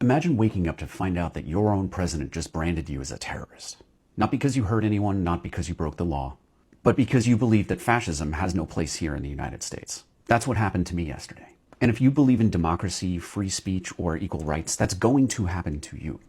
Imagine waking up to find out that your own president just branded you as a terrorist. Not because you hurt anyone, not because you broke the law, but because you believe that fascism has no place here in the United States. That's what happened to me yesterday. And if you believe in democracy, free speech, or equal rights, that's going to happen to you.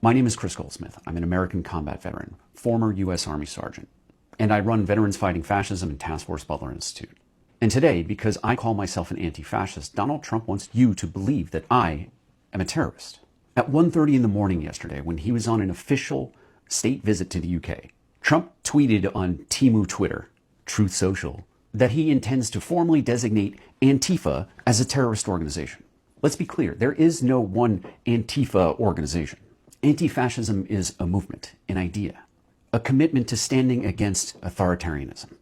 My name is Chris Goldsmith. I'm an American combat veteran, former U.S. Army Sergeant, and I run Veterans Fighting Fascism and Task Force Butler Institute. And today, because I call myself an anti-fascist, Donald Trump wants you to believe that I am a terrorist. At 1:30 in the morning yesterday, when he was on an official state visit to the UK, Trump tweeted on Temu Twitter, Truth Social, that he intends to formally designate ANTIFA as a terrorist organization. Let's be clear, there is no one ANTIFA organization. Anti-fascism is a movement, an idea, a commitment to standing against authoritarianism.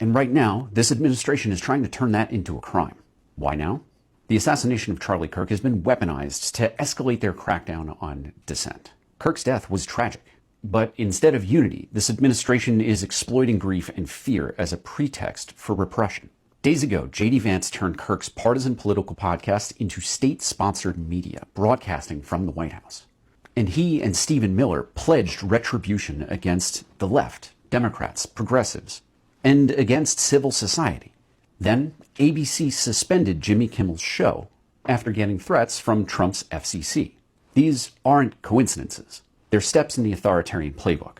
And right now, this administration is trying to turn that into a crime. Why now? The assassination of Charlie Kirk has been weaponized to escalate their crackdown on dissent. Kirk's death was tragic, but instead of unity, this administration is exploiting grief and fear as a pretext for repression. Days ago, J.D. Vance turned Kirk's partisan political podcast into state-sponsored media, broadcasting from the White House. And he and Stephen Miller pledged retribution against the left, Democrats, progressives, and against civil society. Then, ABC suspended Jimmy Kimmel's show after getting threats from Trump's FCC. These aren't coincidences. They're steps in the authoritarian playbook.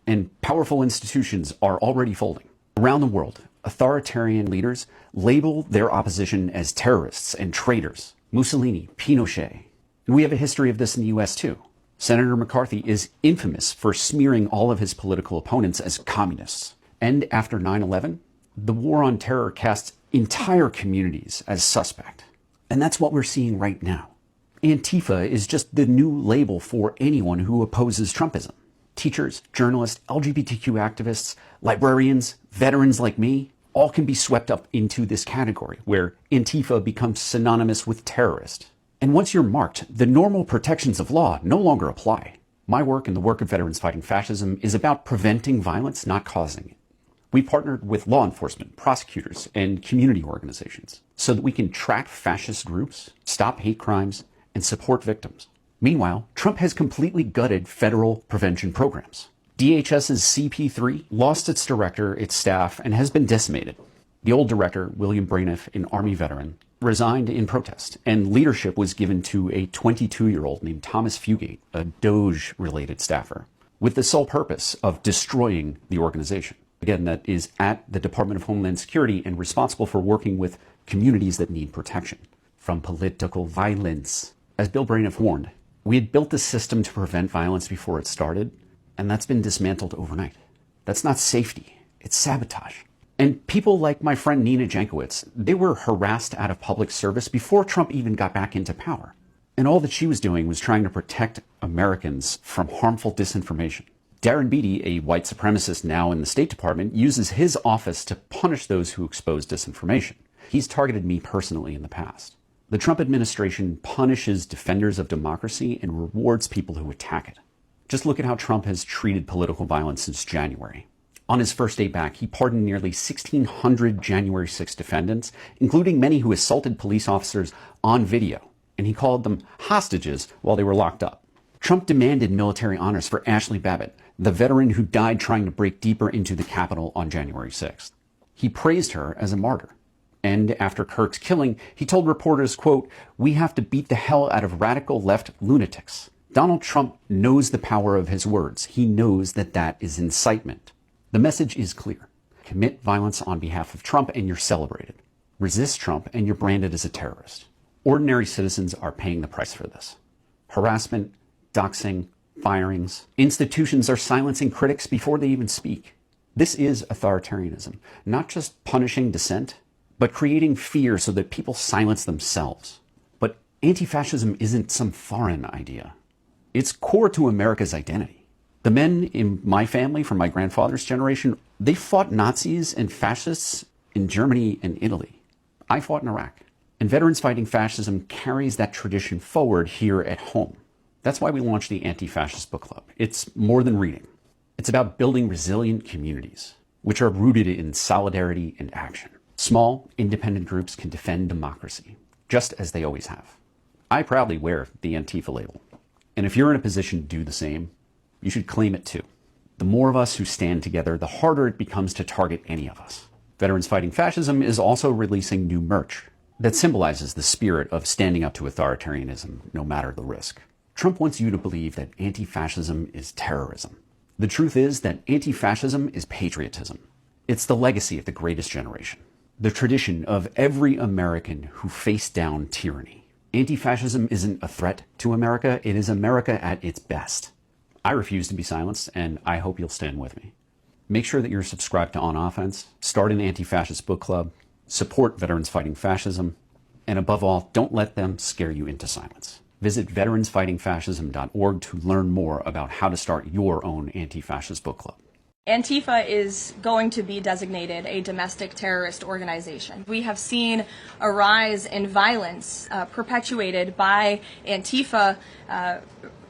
And powerful institutions are already folding. Around the world, authoritarian leaders label their opposition as terrorists and traitors. Mussolini, Pinochet. And we have a history of this in the US too. Senator McCarthy is infamous for smearing all of his political opponents as communists. And after 9/11, the war on terror casts entire communities as suspect. And that's what we're seeing right now. Antifa is just the new label for anyone who opposes Trumpism. Teachers, journalists, LGBTQ activists, librarians, veterans like me, all can be swept up into this category where Antifa becomes synonymous with terrorist. And once you're marked, the normal protections of law no longer apply. My work and the work of Veterans Fighting Fascism is about preventing violence, not causing it. We partnered with law enforcement, prosecutors, and community organizations so that we can track fascist groups, stop hate crimes, and support victims. Meanwhile, Trump has completely gutted federal prevention programs. DHS's CP3 lost its director, its staff, and has been decimated. The old director, William Braniff, an Army veteran, resigned in protest, and leadership was given to a 22-year-old named Thomas Fugate, a Doge-related staffer, with the sole purpose of destroying the organization. Again, that is at the Department of Homeland Security and responsible for working with communities that need protection from political violence. As Bill Braniff warned, we had built the system to prevent violence before it started, and that's been dismantled overnight. That's not safety, it's sabotage. And people like my friend Nina Jankowicz, they were harassed out of public service before Trump even got back into power. And all that she was doing was trying to protect Americans from harmful disinformation. Darren Beattie, a white supremacist now in the State Department, uses his office to punish those who expose disinformation. He's targeted me personally in the past. The Trump administration punishes defenders of democracy and rewards people who attack it. Just look at how Trump has treated political violence since January. On his first day back, he pardoned nearly 1,600 January 6 defendants, including many who assaulted police officers on video, and he called them hostages while they were locked up. Trump demanded military honors for Ashley Babbitt, the veteran who died trying to break deeper into the Capitol on January 6th. He praised her as a martyr. And after Kirk's killing, he told reporters, quote, "We have to beat the hell out of radical left lunatics." Donald Trump knows the power of his words. He knows that that is incitement. The message is clear. Commit violence on behalf of Trump and you're celebrated. Resist Trump and you're branded as a terrorist. Ordinary citizens are paying the price for this. Harassment, doxing, firings. Institutions are silencing critics before they even speak. This is authoritarianism, not just punishing dissent, but creating fear so that people silence themselves. But anti-fascism isn't some foreign idea. It's core to America's identity. The men in my family from my grandfather's generation, they fought Nazis and fascists in Germany and Italy. I fought in Iraq. And Veterans Fighting Fascism carries that tradition forward here at home. That's why we launched the Anti-Fascist Book Club. It's more than reading. It's about building resilient communities, which are rooted in solidarity and action. Small, independent groups can defend democracy, just as they always have. I proudly wear the Antifa label. And if you're in a position to do the same, you should claim it too. The more of us who stand together, the harder it becomes to target any of us. Veterans Fighting Fascism is also releasing new merch that symbolizes the spirit of standing up to authoritarianism, no matter the risk. Trump wants you to believe that anti-fascism is terrorism. The truth is that anti-fascism is patriotism. It's the legacy of the greatest generation, the tradition of every American who faced down tyranny. Anti-fascism isn't a threat to America, it is America at its best. I refuse to be silenced, and I hope you'll stand with me. Make sure that you're subscribed to On Offense, start an anti-fascist book club, support Veterans Fighting Fascism, and above all, don't let them scare you into silence. Visit veteransfightingfascism.org to learn more about how to start your own anti-fascist book club. Antifa is going to be designated a domestic terrorist organization. We have seen a rise in violence perpetuated by Antifa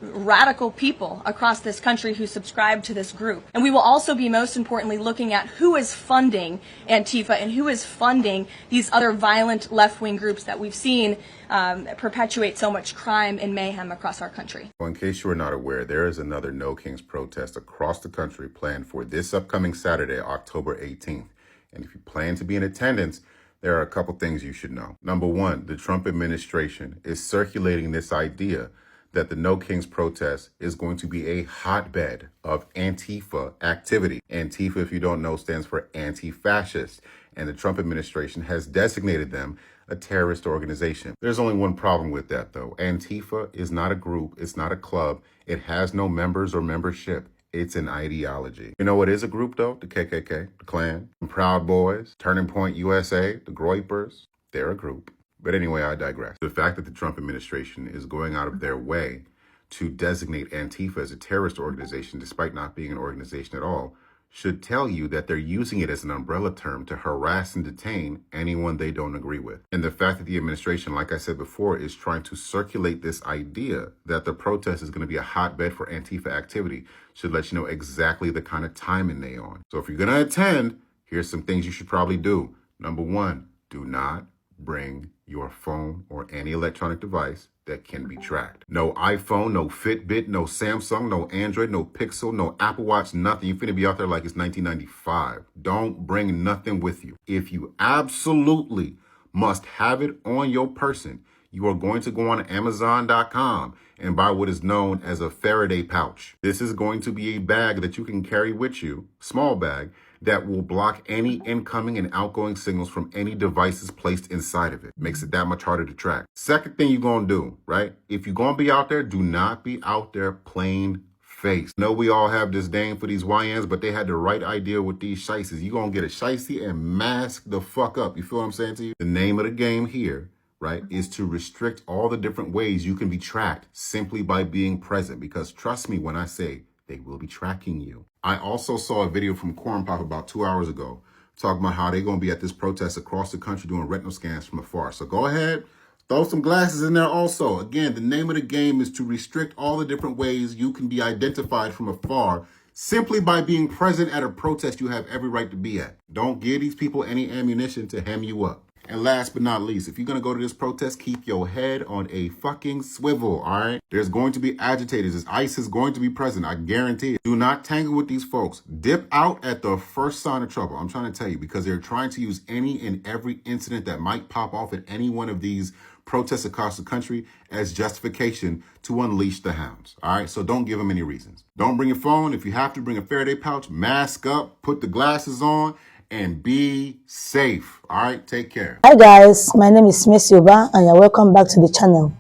radical people across this country who subscribe to this group. And we will also be most importantly looking at who is funding Antifa and who is funding these other violent left-wing groups that we've seen perpetuate so much crime and mayhem across our country. Well, in case you are not aware, there is another No Kings protest across the country planned for this upcoming Saturday, October 18th. And if you plan to be in attendance, there are a couple things you should know. Number one, the Trump administration is circulating this idea that the No Kings protest is going to be a hotbed of Antifa activity. Antifa, if you don't know, stands for anti-fascist, and the Trump administration has designated them a terrorist organization. There's only one problem with that, though. Antifa is not a group, it's not a club, it has no members or membership. It's an ideology. You know what is a group, though? The KKK, the Klan, the Proud Boys, Turning Point USA, the Groypers. They're a group. But anyway, I digress. The fact that the Trump administration is going out of their way to designate Antifa as a terrorist organization, despite not being an organization at all, should tell you that they're using it as an umbrella term to harass and detain anyone they don't agree with. And the fact that the administration, like I said before, is trying to circulate this idea that the protest is going to be a hotbed for Antifa activity should let you know exactly the kind of timing they on. So if you're going to attend, here's some things you should probably do. Number one, do not bring your phone or any electronic device that can be tracked. No iPhone, no Fitbit, no Samsung, no Android, no Pixel, no Apple Watch, nothing. You're finna be out there like it's 1995. Don't bring nothing with you. If you absolutely must have it on your person, you are going to go on Amazon.com and buy what is known as a Faraday pouch. This is going to be a bag that you can carry with you, small bag, that will block any incoming and outgoing signals from any devices placed inside of it. Makes it that much harder to track. Second thing you're gonna do, right? If you're gonna be out there, do not be out there plain face. I know we all have disdain for these YNs, but they had the right idea with these shiesties. You're gonna get a shiesty and mask the fuck up. You feel what I'm saying to you? The name of the game here, right, is to restrict all the different ways you can be tracked simply by being present. Because trust me when I say they will be tracking you. I also saw a video from Corn Pop about 2 hours ago talking about how they're going to be at this protest across the country doing retinal scans from afar. So go ahead, throw some glasses in there also. Again, the name of the game is to restrict all the different ways you can be identified from afar simply by being present at a protest you have every right to be at. Don't give these people any ammunition to hem you up. And last but not least, if you're going to go to this protest, keep your head on a fucking swivel, all right? There's going to be agitators. This ICE is going to be present. I guarantee it. Do not tangle with these folks. Dip out at the first sign of trouble. I'm trying to tell you, because they're trying to use any and every incident that might pop off at any one of these protests across the country as justification to unleash the hounds, all right? So don't give them any reasons. Don't bring your phone. If you have to, bring a Faraday pouch, mask up, put the glasses on, and be safe. All right, take care. Hi guys, my name is Miss Yoba and you're welcome back to the channel.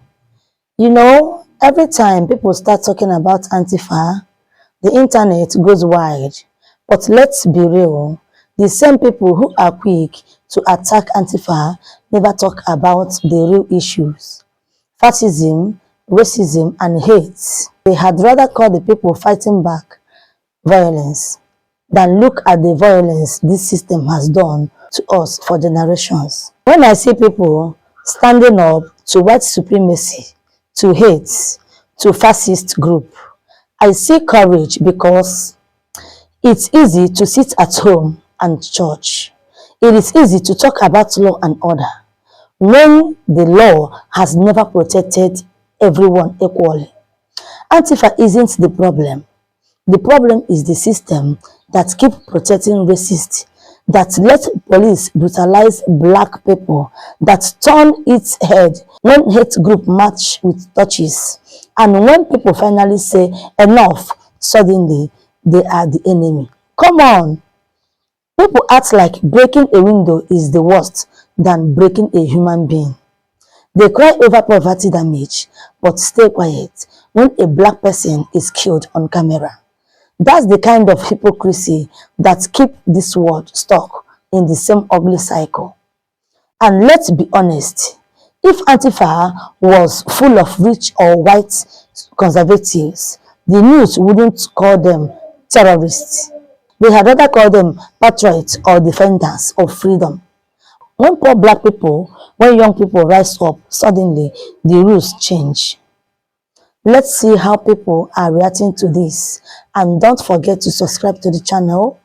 You know, every time people start talking about Antifa, the internet goes wide. But let's be real, the same people who are quick to attack Antifa never talk about the real issues. Fascism, racism, and hate. They had rather call the people fighting back violence than look at the violence this system has done to us for generations. When I see people standing up to white supremacy, to hate, to fascist group, I see courage because it's easy to sit at home and church. It is easy to talk about law and order. when the law has never protected everyone equally. Antifa isn't the problem. The problem is the system that keep protecting racists, that let police brutalize black people, that turn its head when hate group march with torches. And when people finally say enough, suddenly they are the enemy. Come on. People act like breaking a window is the worst than breaking a human being. They cry over poverty damage, but stay quiet when a black person is killed on camera. That's the kind of hypocrisy that keep this world stuck in the same ugly cycle. And let's be honest, if Antifa was full of rich or white conservatives, the news wouldn't call them terrorists. They had rather call them patriots or defenders of freedom. When poor black people, when young people rise up, suddenly the rules change. Let's see how people are reacting to this. And don't forget to subscribe to the channel,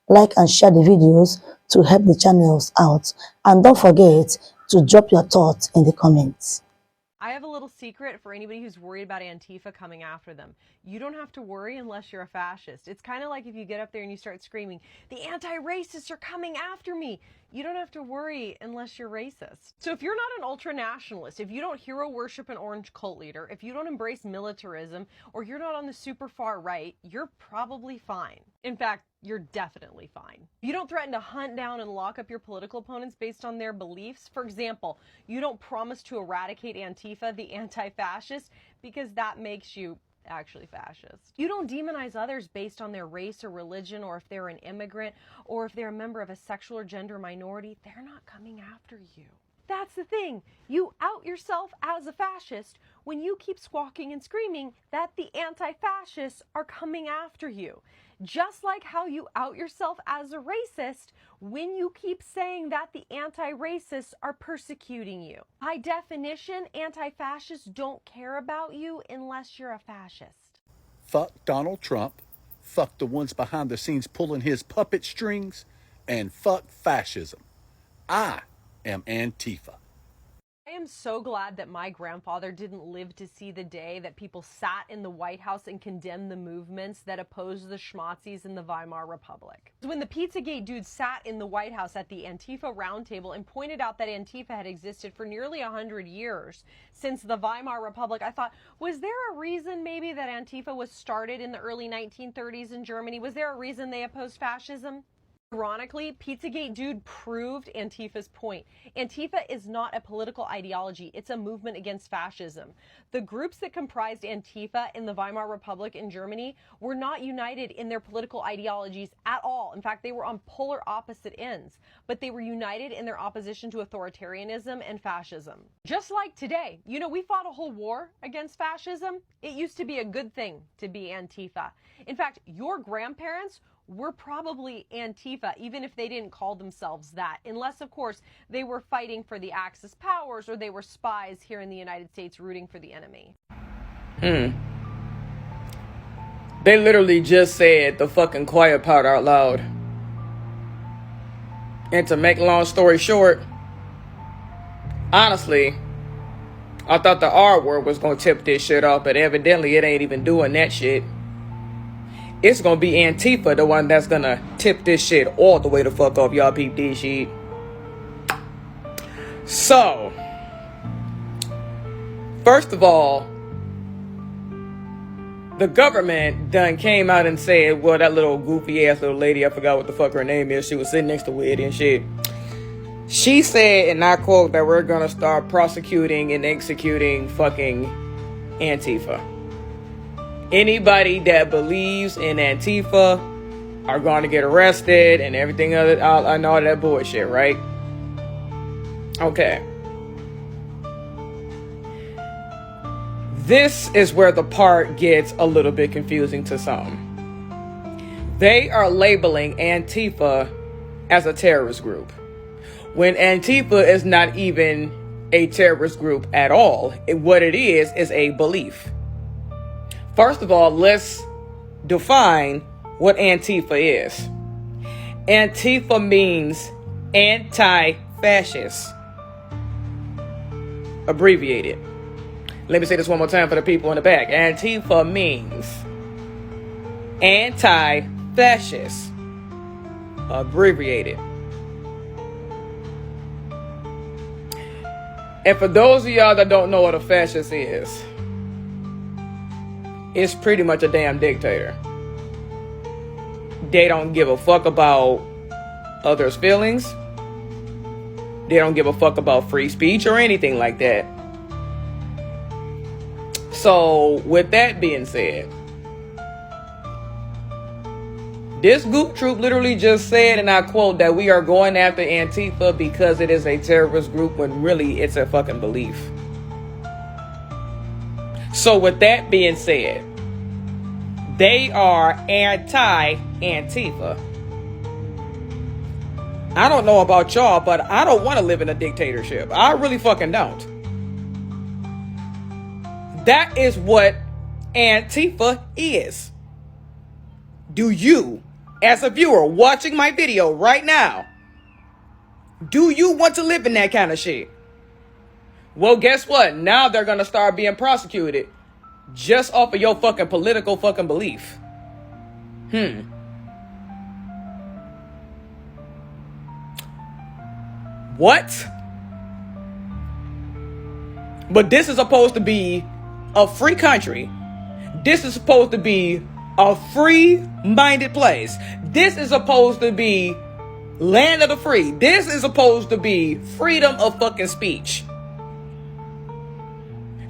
like and share the videos to help the channels out. And don't forget to drop your thoughts in the comments. I have a little secret for anybody who's worried about Antifa coming after them. You don't have to worry unless you're a fascist. It's kind of like if you get up there and you start screaming, the anti-racists are coming after me. You don't have to worry unless you're racist. So if you're not an ultra-nationalist, if you don't hero worship an orange cult leader, if you don't embrace militarism, or you're not on the super far right, you're probably fine. In fact, you're definitely fine. You don't threaten to hunt down and lock up your political opponents based on their beliefs. For example, you don't promise to eradicate Antifa, the anti-fascist, because that makes you actually fascist. You don't demonize others based on their race or religion, or if they're an immigrant, or if they're a member of a sexual or gender minority. They're not coming after you. That's the thing. You out yourself as a fascist when you keep squawking and screaming that the anti-fascists are coming after you. Just like how you out yourself as a racist when you keep saying that the anti-racists are persecuting you. By definition, anti-fascists don't care about you unless you're a fascist. Fuck Donald Trump, fuck the ones behind the scenes pulling his puppet strings, and fuck fascism. I am Antifa. I am so glad that my grandfather didn't live to see the day that people sat in the White House and condemned the movements that opposed the schmazzies in the Weimar Republic. When the Pizzagate dude sat in the White House at the Antifa roundtable and pointed out that Antifa had existed for nearly 100 years since the Weimar Republic, I thought, was there a reason maybe that Antifa was started in the early 1930s in Germany? Was there a reason they opposed fascism? Ironically, Pizzagate dude proved Antifa's point. Antifa is not a political ideology, it's a movement against fascism. The groups that comprised Antifa in the Weimar Republic in Germany were not united in their political ideologies at all. In fact, they were on polar opposite ends, but they were united in their opposition to authoritarianism and fascism. Just like today, you know, we fought a whole war against fascism. It used to be a good thing to be Antifa. In fact, your grandparents were probably Antifa, even if they didn't call themselves that, unless, of course, they were fighting for the Axis powers or they were spies here in the United States rooting for the enemy. They literally just said the fucking quiet part out loud. And to make a long story short, honestly, I thought the R word was gonna tip this shit off, but evidently it ain't even doing that shit. It's gonna be Antifa, the one that's gonna tip this shit all the way the fuck off. Y'all peep this shit. So, first of all, the government done came out and said, well, that little goofy ass little lady, I forgot what the fuck her name is, she was sitting next to it and shit. She said, and I quote, that we're gonna start prosecuting and executing fucking Antifa. Anybody that believes in Antifa are going to get arrested and everything other and all that bullshit, right? Okay. This is where the part gets a little bit confusing to some. They are labeling Antifa as a terrorist group, when Antifa is not even a terrorist group at all. What it is a belief. First of all, let's define what Antifa is. Antifa means anti-fascist. abbreviated. Let me say this one more time for the people in the back. Antifa means anti-fascist, abbreviated. And for those of y'all that don't know what a fascist is, it's pretty much a damn dictator. They don't give a fuck about others' feelings. They don't give a fuck about free speech or anything like that. So, with that being said, this goop troop literally just said, and I quote, that we are going after Antifa because it is a terrorist group, when really it's a fucking belief. So with that being said, they are anti-Antifa. I don't know about y'all, but I don't want to live in a dictatorship. I really fucking don't. That is what Antifa is. Do you, as a viewer watching my video right now, do you want to live in that kind of shit? Well, guess what? Now they're going to start being prosecuted just off of your fucking political fucking belief. What? But this is supposed to be a free country. This is supposed to be a free-minded place. This is supposed to be land of the free. This is supposed to be freedom of fucking speech.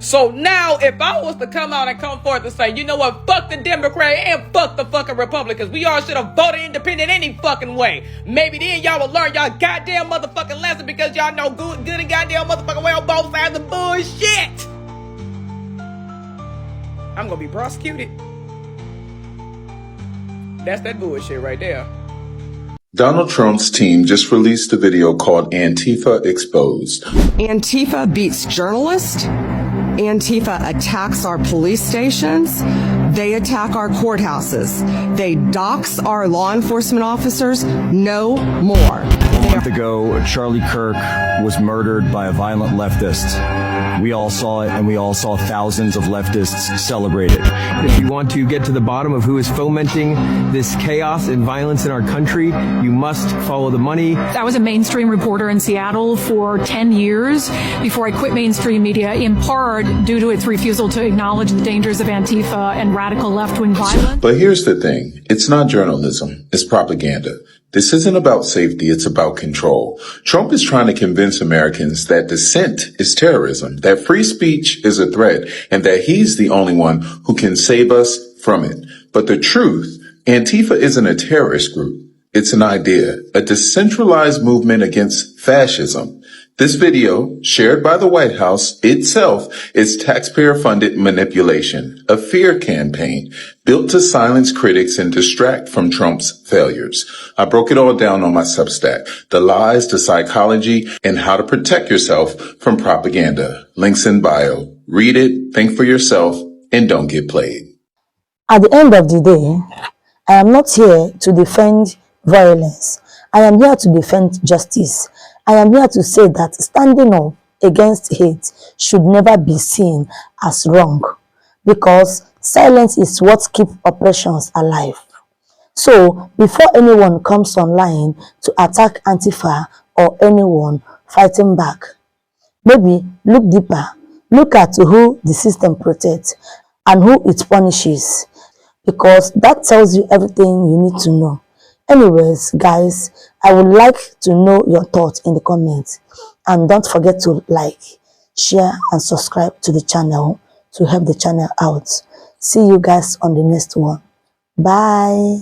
So now, if I was to come out and come forth and say, you know what, fuck the Democrat and fuck the fucking Republicans, we all should have voted independent any fucking way. Maybe then y'all will learn y'all goddamn motherfucking lesson, because y'all know good and goddamn motherfucking way on both sides of bullshit. I'm gonna be prosecuted. That's that bullshit right there. Donald Trump's team just released a video called Antifa Exposed. Antifa beats journalists. Antifa attacks our police stations. They attack our courthouses. They dox our law enforcement officers. No more. A month ago, Charlie Kirk was murdered by a violent leftist. We all saw it, and we all saw thousands of leftists celebrate it. If you want to get to the bottom of who is fomenting this chaos and violence in our country, you must follow the money. I was a mainstream reporter in Seattle for 10 years before I quit mainstream media, in part due to its refusal to acknowledge the dangers of Antifa and radical left-wing violence. But here's the thing. It's not journalism. It's propaganda. This isn't about safety. It's about control. Trump is trying to convince Americans that dissent is terrorism, that free speech is a threat, and that he's the only one who can save us from it. But the truth, Antifa isn't a terrorist group. It's an idea, a decentralized movement against fascism. This video, shared by the White House itself, is taxpayer-funded manipulation, a fear campaign built to silence critics and distract from Trump's failures. I broke it all down on my Substack, The Lies, the Psychology, and How to Protect Yourself from Propaganda. Links in bio. Read it, think for yourself, and don't get played. At the end of the day, I am not here to defend violence. I am here to defend justice. I am here to say that standing up against hate should never be seen as wrong, because silence is what keeps oppressions alive. So, before anyone comes online to attack Antifa or anyone fighting back, maybe look deeper. Look at who the system protects and who it punishes, because that tells you everything you need to know. Anyways, guys, I would like to know your thoughts in the comments, and don't forget to like, share, and subscribe to the channel to help the channel out. See you guys on the next one. Bye.